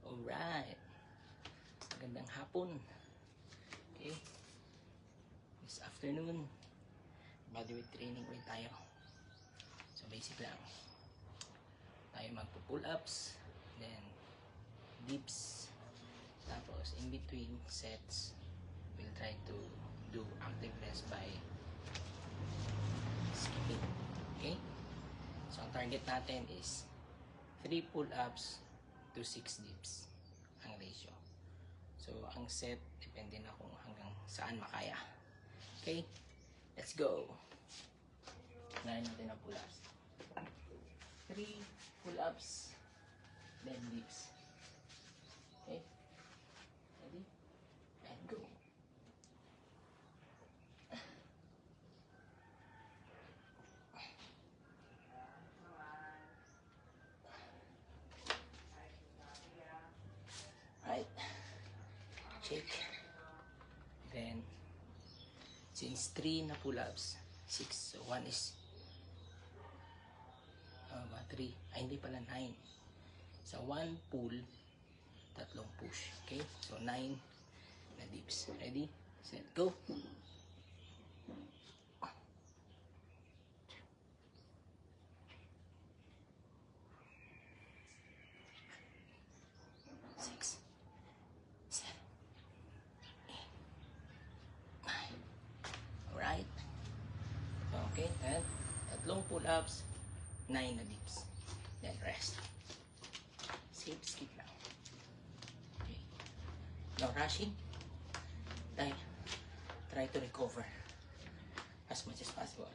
Alright. Magandang hapon. Okay. This afternoon, bodyweight training ulit tayo. So basic lang. Tayo magpo-pull ups, then dips, tapos in between sets, we'll try to do active rest by skipping. Okay? So ang target natin is 3 pull ups to 6 dips ang ratio. So ang set, depende na kung hanggang saan makaya. Okay? Let's go! Unahin natin ang pull ups. 3 pull ups, then dips. Okay? Ready? And go! Right? Check. Then, since 3 na pull ups, 6. So 1 is 3. Ay, hindi pala 9. Sa 1 pull, 3 push. Okay? So 9 na dips. Ready? Set, go! Alright? Okay, and 3 pull-ups, 9 na dips. Then rest. Skip lang. Okay. No rushing. Try to recover as much as possible.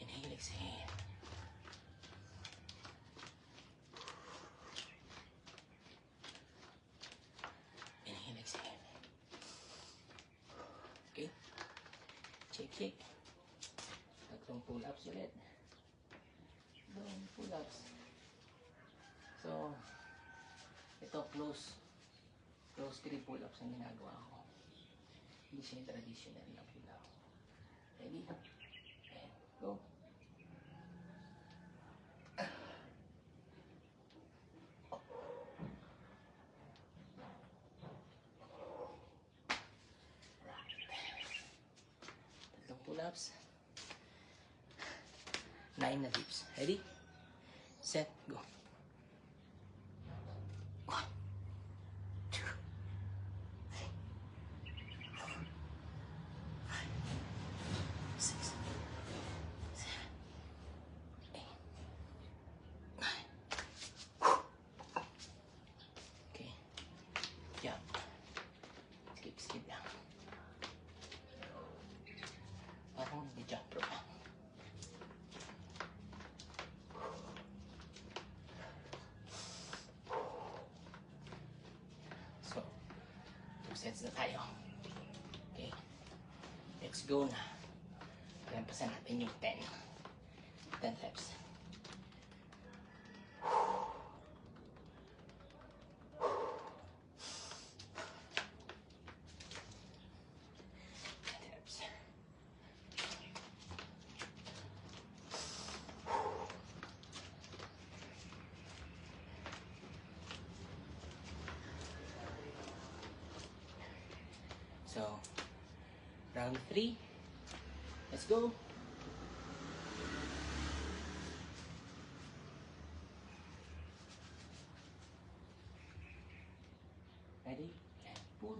Inhale, exhale. Inhale, exhale. Okay? Check. 3 pull-ups ulit. 3 pull-ups. So, ito close 3 pull-ups ang ginagawa ko. Hindi siya yung traditional na pull-up. Ready? And go. Pull-ups, 9 na dips. Ready? Set, go. 1, 2, 3, 4, 5, 6, 7, 8, 9. Okay. Jump. Skip lang. Parang nag-jump rope lang. So, 2 sets na tayo. Okay. Let's go na. Lampasan natin yung 10 reps. So, round 3. Let's go. Ready? And pull.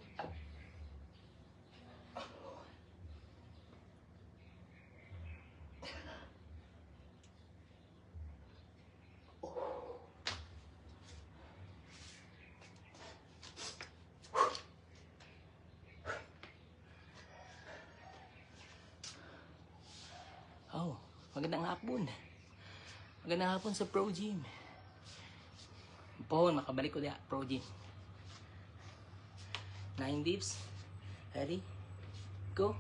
Oh, magandang hapon. Magandang hapon sa Pro Gym. Po, makabalik ko diya, Pro Gym. 9 dips. Ready? Go.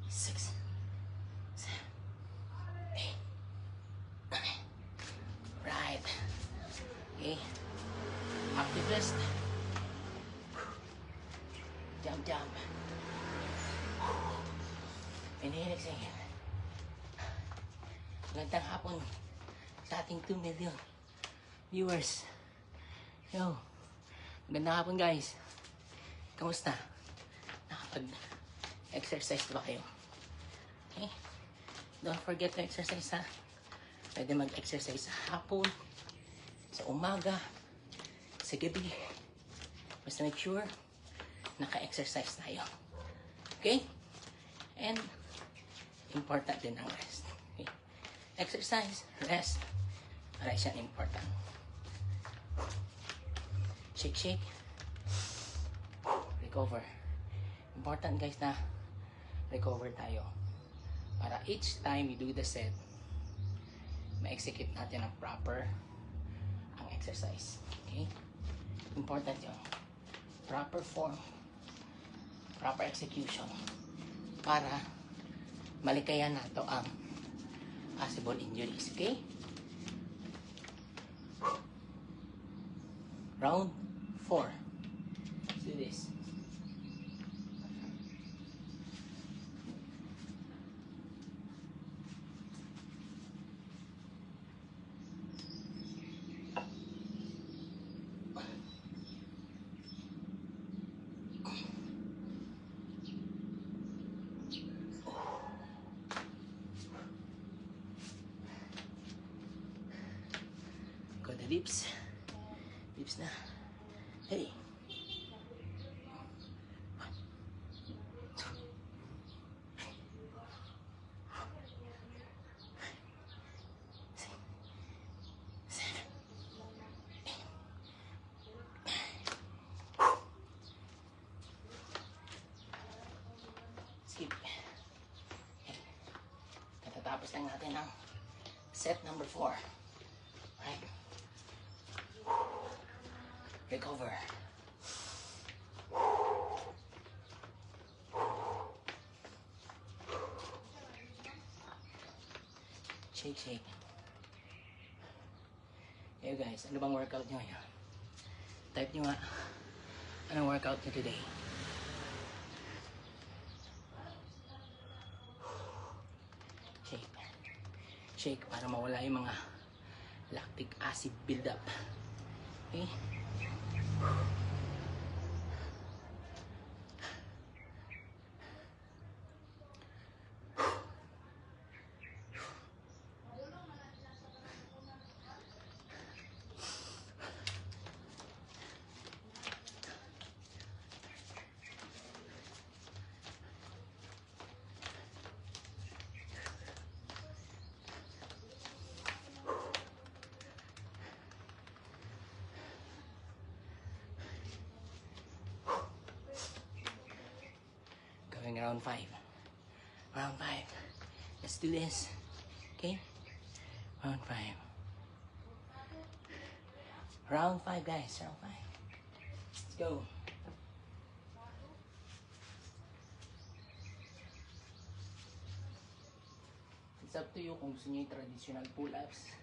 6, 7, 8, 9. Right. Okay. Active rest. Jump. Inhale, exhale. Magandang hapon sa ating 2 million viewers. Yo, magandang hapon guys. Kamusta? Nakapag-exercise ba kayo? Okay? Don't forget to exercise ha. Pwede mag-exercise sa hapon, sa umaga, sa gabi. Basta make sure naka-exercise tayo. Okay? And important din ang rest. Okay? Exercise, rest, para siyang important. Shake, shake. Recover. Important guys na recover tayo. Para each time you do the set, ma-execute natin ang proper ang exercise. Okay? Important yun. Proper form, proper execution para malikayan nato ang possible injuries. Okay? Round 4. Let's do this. Got the dips. Dips na. Hey. 1, 2, 6, 7, 8. Skip. Katatapos lang natin ang set number 4. Right? Recover. Shake, shake. Hey guys, ano bang workout nyo ngayon? Type nyo nga, anong workout nyo today? Shake. Shake para mawala yung mga lactic acid buildup. Okay? Going round 5. Round 5. Let's do this. Okay? Round 5. Round 5 guys. Round 5. Let's go. It's up to you kung gusto nyo yung traditional pull-ups.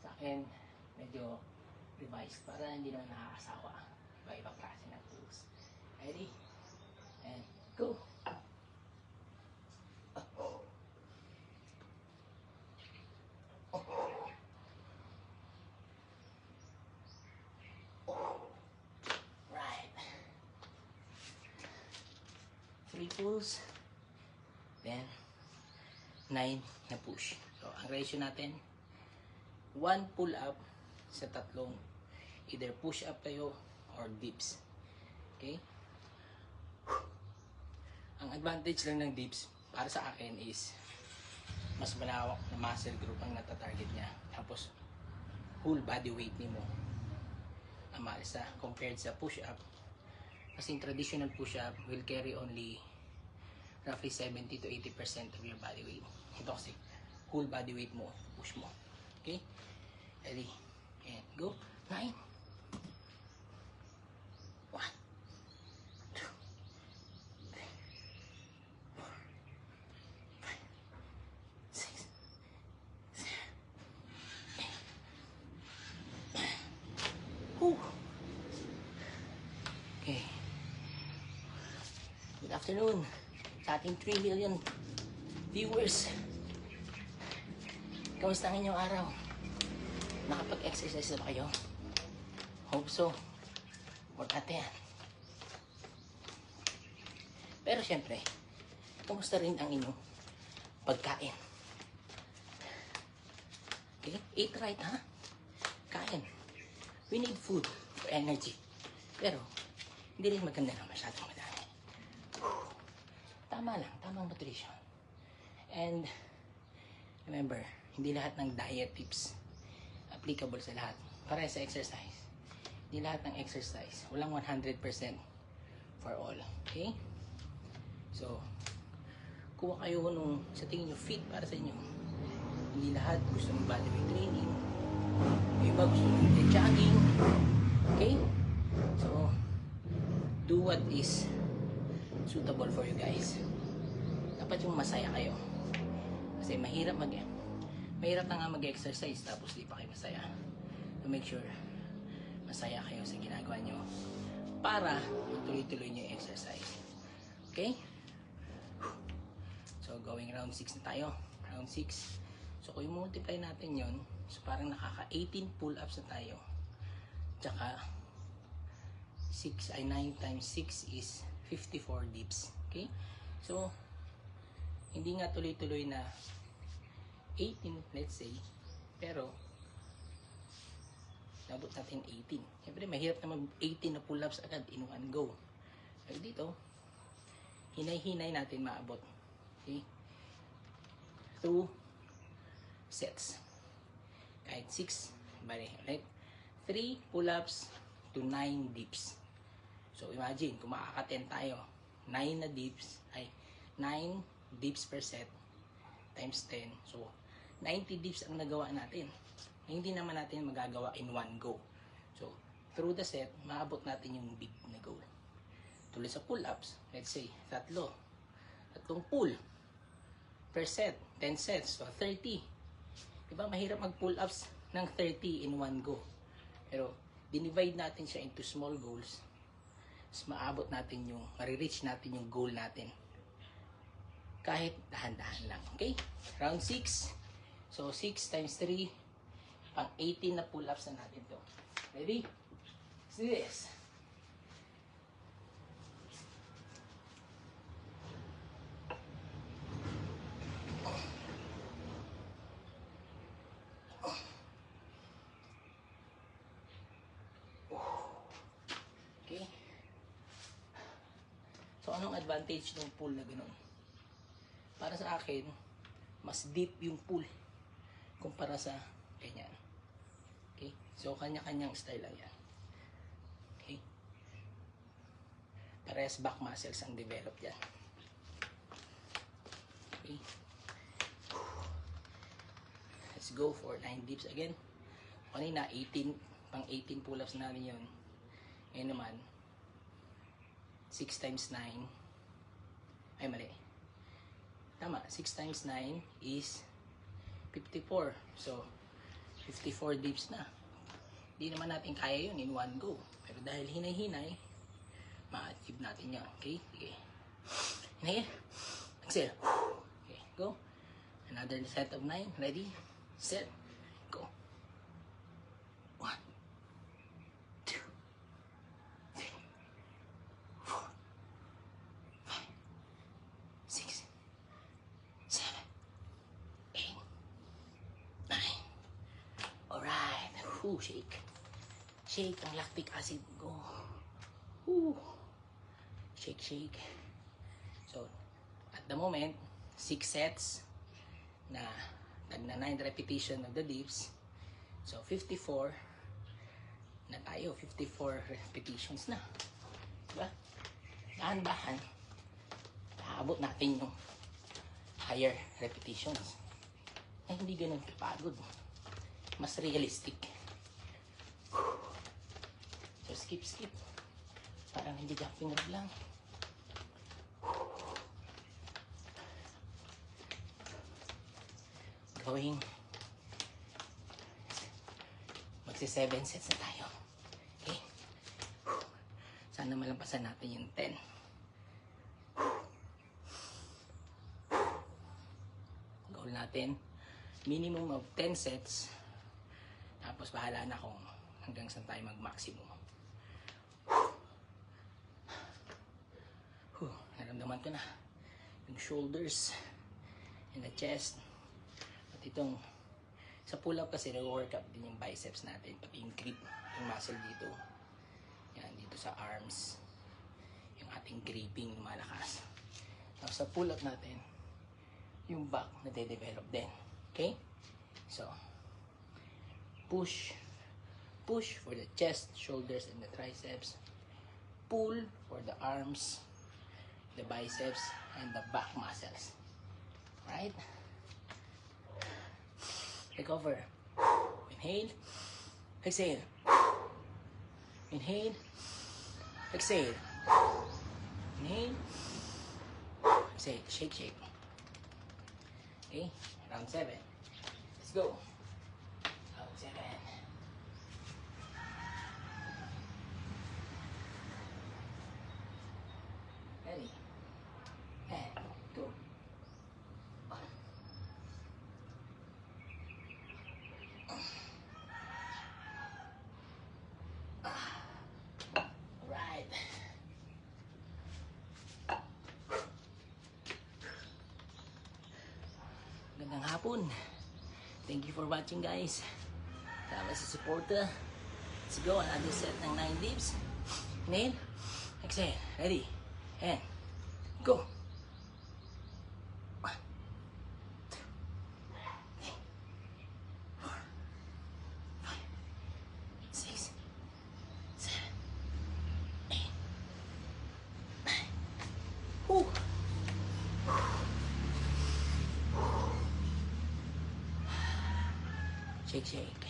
Sa akin, medyo revised para hindi naman nakakasawa. Iba-ibang klase ng tools. Ready? And go! Right. 3 pulls. Then, 9 na push. So, ang ratio natin, 1 pull up sa tatlong either push up kayo or dips. Okay? Ang advantage lang ng dips para sa akin is mas malawak na muscle group ang natatarget niya. Tapos whole body weight mo ang maalsa compared sa push up. Kasi traditional push up will carry only roughly 70 to 80% of your body weight. Ito kasi whole body weight mo, push mo. Okay? Ready? And go. 9. 1, 2, 3, 4, 5, 6, 7, 8. Whew. Okay. Good afternoon sa ating 3 million Viewers, kamusta ang inyong araw? Nakapag-exercise na ba kayo? Hope so. Magkate yan. Pero syempre, kamusta rin ang inyong pagkain? Okay? Eat right, ha? Kain. We need food for energy. Pero, hindi rin maganda na masyadong madami. Tama lang, tamang nutrition. And, remember, hindi lahat ng diet tips applicable sa lahat. Para sa exercise. Hindi lahat ng exercise. Walang 100% for all. Okay? So, kuha kayo nung sa tingin nyo fit para sa inyo. Hindi lahat gusto ng bodyweight training. Yung iba gusto ng jogging. Okay? So, do what is suitable for you guys. Dapat yung masaya kayo. Kasi mahirap na nga mag-exercise tapos di pa kayo masaya. So, make sure masaya kayo sa ginagawa nyo para tuloy-tuloy nyo yung exercise. Okay? So, going round 6 na tayo. Round 6. So, kung i-multiply natin yon, so parang nakaka-18 pull-ups na tayo. Tsaka, 9 times 6 is 54 dips. Okay? So, hindi nga tuloy-tuloy na 18, let's say. Pero, nabot natin 18. Siyempre, mahirap na mag-18 na pull-ups agad in one go. Pero dito, hinay-hinay natin maabot. Okay? 2 sets. Kahit 6, bali, right? 3 pull-ups to 9 dips. So, imagine, kung makaka-10 tayo, 9 na dips, ay 9 dips per set times 10. So, 90 dips ang nagawa natin. Hindi naman natin magagawa in one go. So, through the set, maabot natin yung big na goal. Tulad sa pull-ups, let's say, tatlong pull per set, 10 sets, so 30. Diba, mahirap mag-pull-ups ng 30 in one go. Pero, dinivide natin siya into small goals. Mas maabot natin yung, marireach natin yung goal natin. Kahit dahan-dahan lang. Okay? Round 6. So, 6 times 3, pang 18 na pull-ups na natin to. Ready? Let's do this. Okay? So, anong advantage ng pull na ganun? Para sa akin, mas deep yung pull kumpara sa ganyan. Okay? So, kanya-kanyang style lang yan. Okay? Parehas back muscles ang develop yan. Okay? Let's go for 9 dips again. Kanina, 18, pang 18 pull-ups namin yun. Ngayon naman, 6 times 9, ay mali. Tama, 6 times 9 is 54. So, 54 dips na. Hindi naman natin kaya yun in one go. Pero dahil hinay-hinay, ma-achieve natin yun. Okay? Sige. Hinay. Exhale. Okay, go. Another set of 9. Ready? Set. Go. 1, 2, 3, 4, 5, 6, 7, 8, 9. Alright. Shake. Shake ang lactic acid. Go. Shake, shake. So, at the moment, 6 sets na tagna 9 repetition of the dips. So, 54 na tayo. 54 repetitions na. Diba? Dahan-dahan. Aabot natin yung higher repetitions. Ay, hindi ganun kapagod. Mas realistic. So, skip. Parang hindi jumping rope lang. Going. Magsi 7 sets na tayo. Okay? Sana malampasan natin yung 10. natin minimum of 10 sets. Tapos bahala na kung hanggang saan tayo mag-maximum. Naramdaman ko na yung shoulders and the chest. At itong sa pull-up kasi nag-work up din yung biceps natin, pati yung grip, yung muscle dito. Yan, dito sa arms. Yung ating gripping malakas. Tapos sa pull-up natin, yung back na de-develop din. Okay? So, push for the chest, shoulders, and the triceps. Pull for the arms, the biceps, and the back muscles. Right? Recover. Inhale. Exhale. Inhale. Exhale. Inhale. Exhale. Shake, shake. Okay? Round 7. Let's go. Round 7. Ready? And go. Alright. Magandang hapon. Thank you for watching, guys. Salamat sa suporta. Let's go. Another set ng 9 dips. Inhale. Exhale. Ready? And go. 1, 2, 3, 4, 5, 6, 7, 8, 9. Whew. Shake, shake.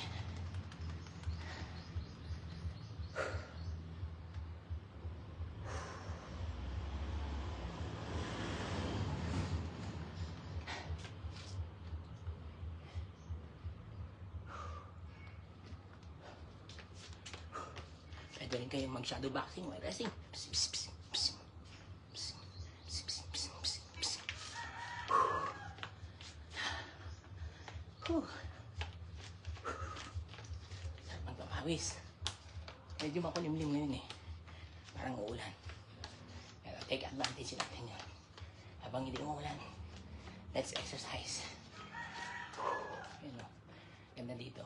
Pwede rin kayong mag-shadow boxing while resting. Pss, pss, pss, pss. Pss, pss, pss, pss, pss, pss. Whew. Sarap magpapawis. Medyo makulimlim ngayon eh. Parang uulan. Pero take advantage natin yun. Habang hindi umuulan, let's exercise. Yun o. Ganda dito.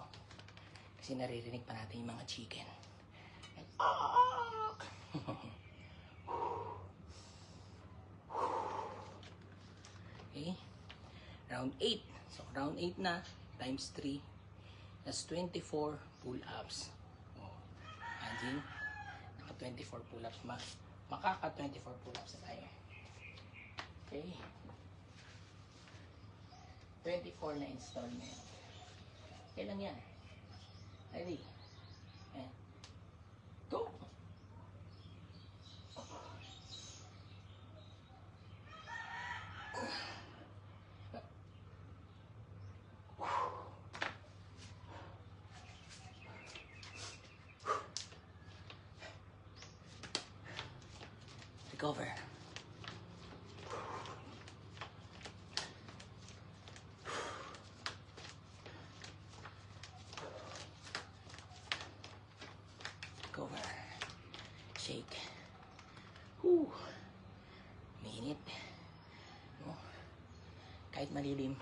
Kasi naririnig pa natin yung mga chicken. Okay. Round 8. So, round 8 na times 3. That's 24 pull-ups. Oh. Imagine, naka 24 pull-ups. Makaka 24 pull-ups na tayo. Okay. 24 na install na yan. Okay lang yan. Ready? And go! Recover. Recover. Shake. Whew. Mainit. No? Kahit malilim,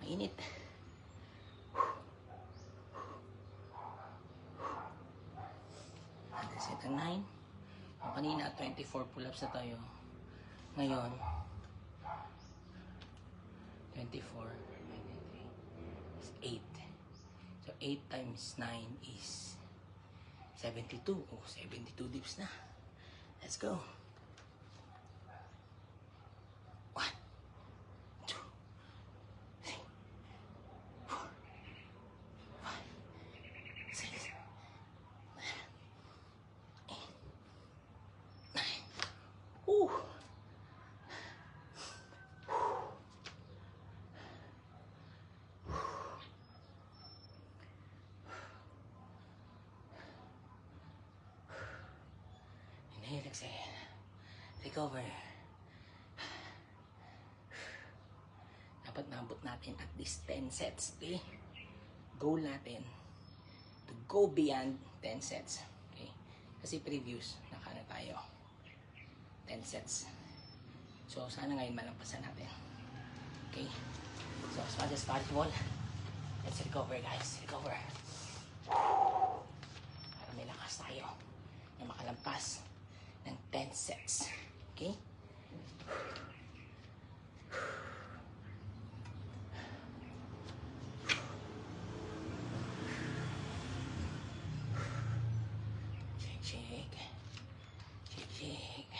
mainit. Set ang 9. O, kanina 24 pull-ups na tayo. Ngayon 24 is 8. So 8 times 9 is 72. Oh, 72 dips na. Let's go. 1, 2, 3, 4, 5, 6, 7, 8, 9. Woo! Inhale, exhale. Recover. dapat maabot natin at least 10 sets. Okay? Goal natin to go beyond 10 sets. Okay? Kasi previous, nakano tayo. 10 sets. So, sana ngayon malampasan natin. Okay? So, as much as possible, let's recover guys. Recover. Para may lakas tayo na makalampas ng 10 sets. Okay? Shake. Shake, shake.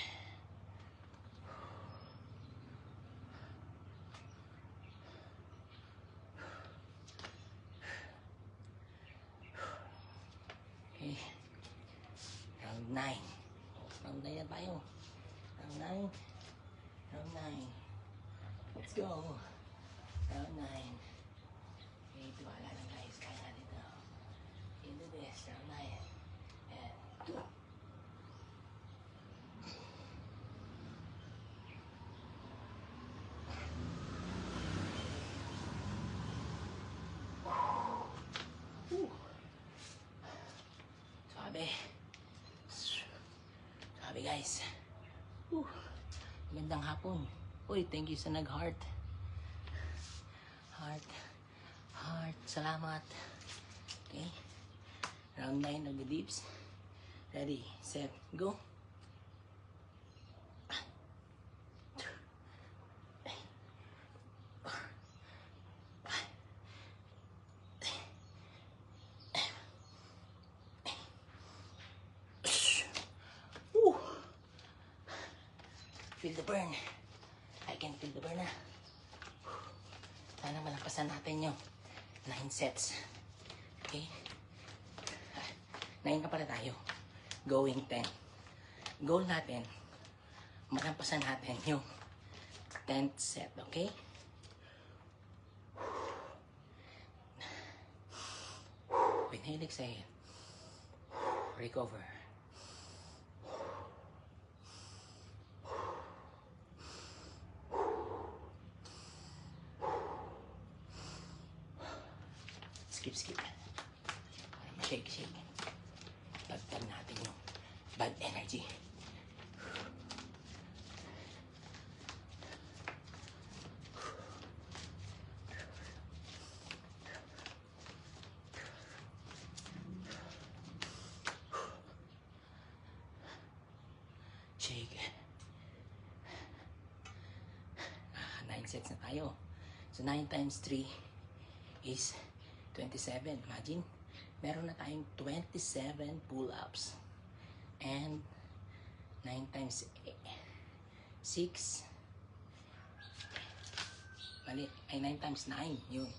Okay. Round 9. Round 9 na tayo. Round 9. Round 9. Let's go. Round 9. Okay, tiwala lang guys. Kaya natin ito. Into this. Round 9. And go. Sabi guys. Magandang hapon. Uy, thank you sa nag-heart. Heart. Salamat. Okay. Round 9 of the dips. Ready, set, go. Feel the burn. I can feel the burn na. Sana malampasan natin yung 9 sets. Okay? 9 na pala tayo. Going 10. Goal natin, malampasan natin yung 10th set. Okay? Inhale, exhale. Recover. Skip. Shake. Pagtag natin yung bad energy. Shake. 9 sets na tayo. So 9 times 3 is 27. Imagine, meron na tayong 27 pull-ups. And 9 times 6. Mali, ay 9 times 9. Yun.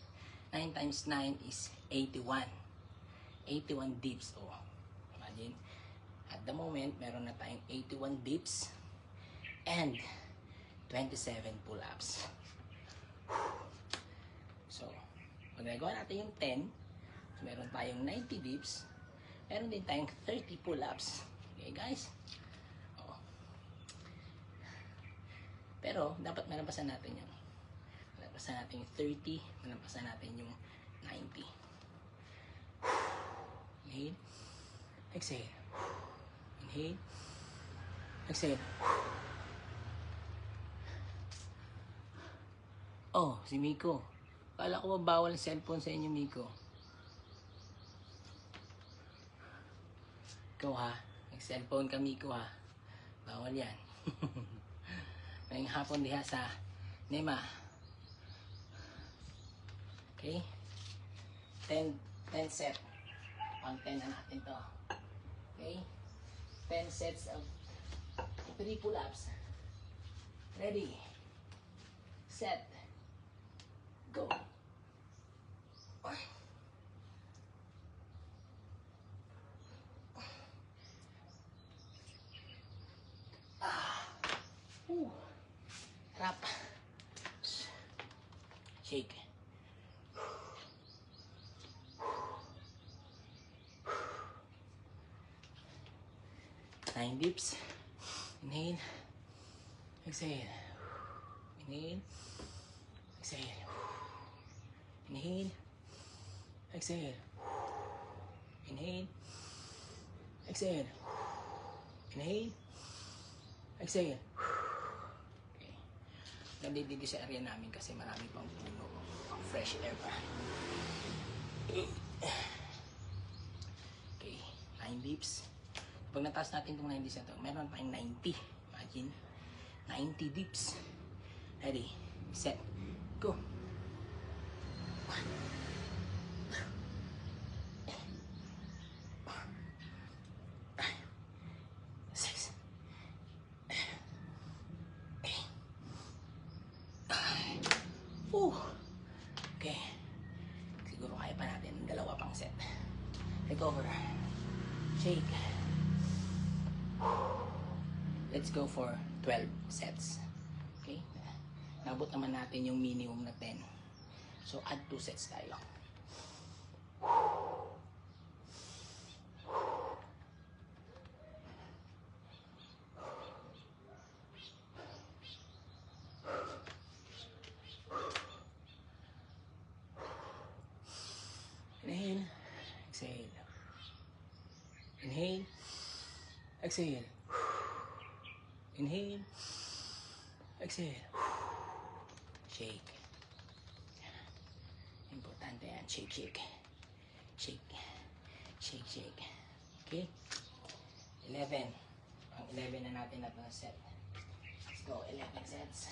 9 times 9 is 81. 81 dips. Oh, imagine, at the moment, meron na tayong 81 dips and 27 pull-ups. So, pag nagawa natin yung 10, so meron tayong 90 dips, meron din tayong 30 pull-ups. Okay guys? Oo. Pero, dapat malampasan natin yung malampasan natin yung 30, malampasan natin yung 90. Inhale. Exhale. Inhale. Exhale. Oh, si Miko. Kala ko bawal ang cellphone sa inyo, Miko. Ikaw ha, nag-cellphone ka, Miko ha. Bawal yan. Ngayong hapon diha sa Nema. Okay? 10 set. Pang 10 na natin to. Okay? 10 sets of 3 pull-ups. Ready? Set. Go. Rap. Shake. Nine dips. Inhale. Exhale. Inhale. Exhale. Inhale. Exhale. Inhale. Exhale. Inhale. Exhale. Okay. Ganda dito sa area namin kasi marami pang puno. Fresh air pa. Okay. 9 dips. Pag nataas natin itong 9 dips na ito, meron tayong 90. Imagine. 90 dips. Ready. Set. Go. 6. Okay. Siguro kaya pa natin dalawa pang set. Recover. Shake. Let's go for 12 sets. Okay? Nabot naman natin yung minimum na 10. So, add 2 sets tayo. Inhale. Exhale. Inhale. Exhale. Inhale. Exhale. Shake. Importante yan. Shake, shake. Shake. Shake, shake. Okay? 11. Ang 11 na natin na set. Let's go. 11 sets.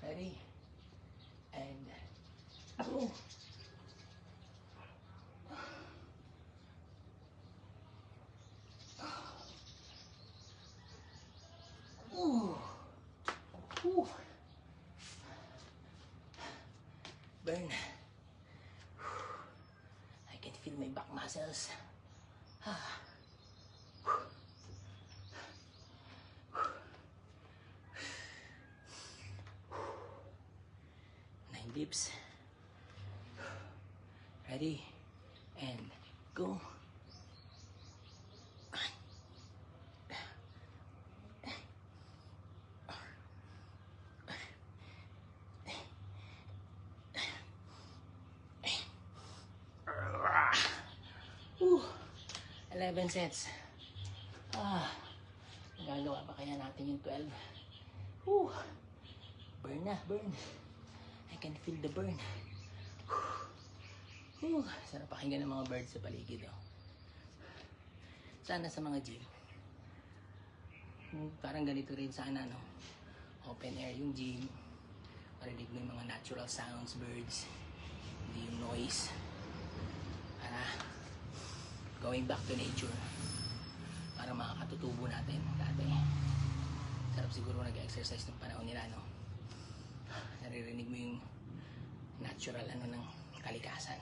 Ready? And go. Burn. I can feel my back muscles. 9 dips. Ready? And go. Whew. 11 sets. Nagagawa pa kaya natin yung 12? Whew. Burn na, burn. I can feel the burn. Whew. Sarap pakinggan ng mga birds sa paligid. Oh. Sana sa mga gym. Parang ganito rin sana, no? Open air yung gym. Marinig mo yung mga natural sounds, birds. Hindi yung noise. Para going back to nature. Para makakatutubo natin dati. Sarap siguro nag-exercise ng panahon nila, no? Naririnig mo yung natural ng kalikasan.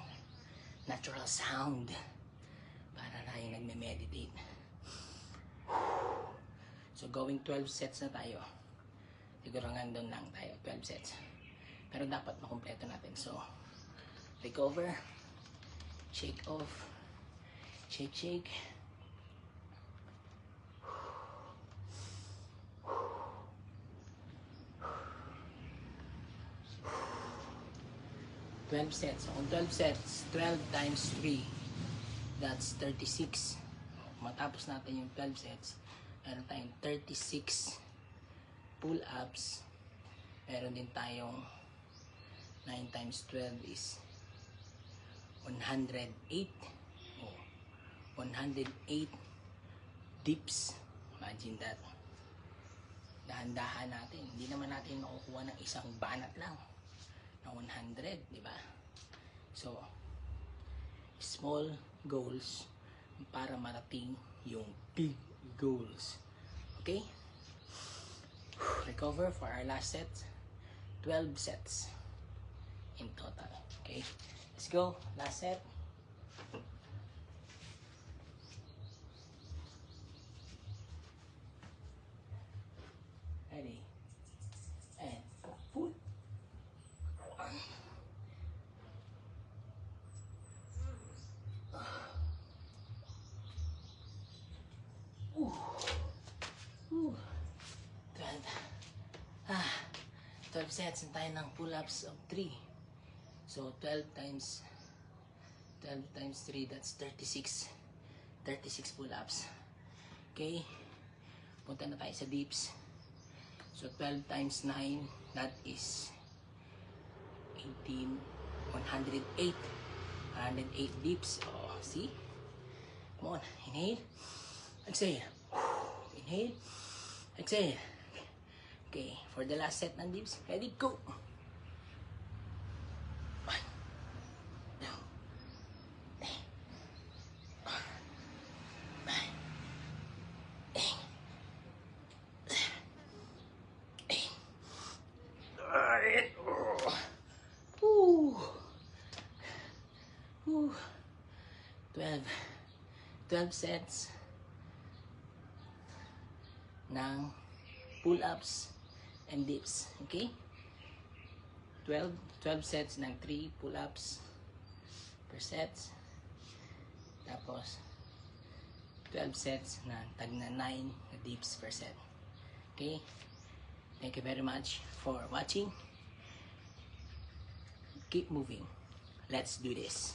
Natural sound. Para tayo nagme-meditate. So going 12 sets na tayo. Siguro nandun lang tayo, 12 sets. Pero dapat makumpleto natin. So, recover. Shake off. Shake, shake. Sets. Kung 12 sets, 12 times 3, that's 36. Matapos natin yung 12 sets, meron tayong 36 pull-ups. Meron din tayong 9 times 12 is 108. 108 dips. Imagine that. Dahan-dahan natin. Hindi naman natin makukuha ng isang banat lang na 100, di ba? So, small goals para marating yung big goals. Okay? Recover for our last set. 12 sets in total. Okay? Let's go. Last set. Ready? And pull. Ooh. 12 sets na tayo ng pull-ups of 3. So 12 times 3, that's 36 pull-ups. Okay, punta na tayo sa dips. So 12 times 9, that is 18, 108 dips. Oh, see? Come on, inhale, exhale, inhale, exhale. Okay, for the last set ng dips, ready, go! Woo. 12 sets ng pull-ups and dips. Okay? 12 sets ng 3 pull-ups per set. Tapos 12 sets na tag na 9 na dips per set. Okay? Thank you very much for watching. Keep moving. Let's do this.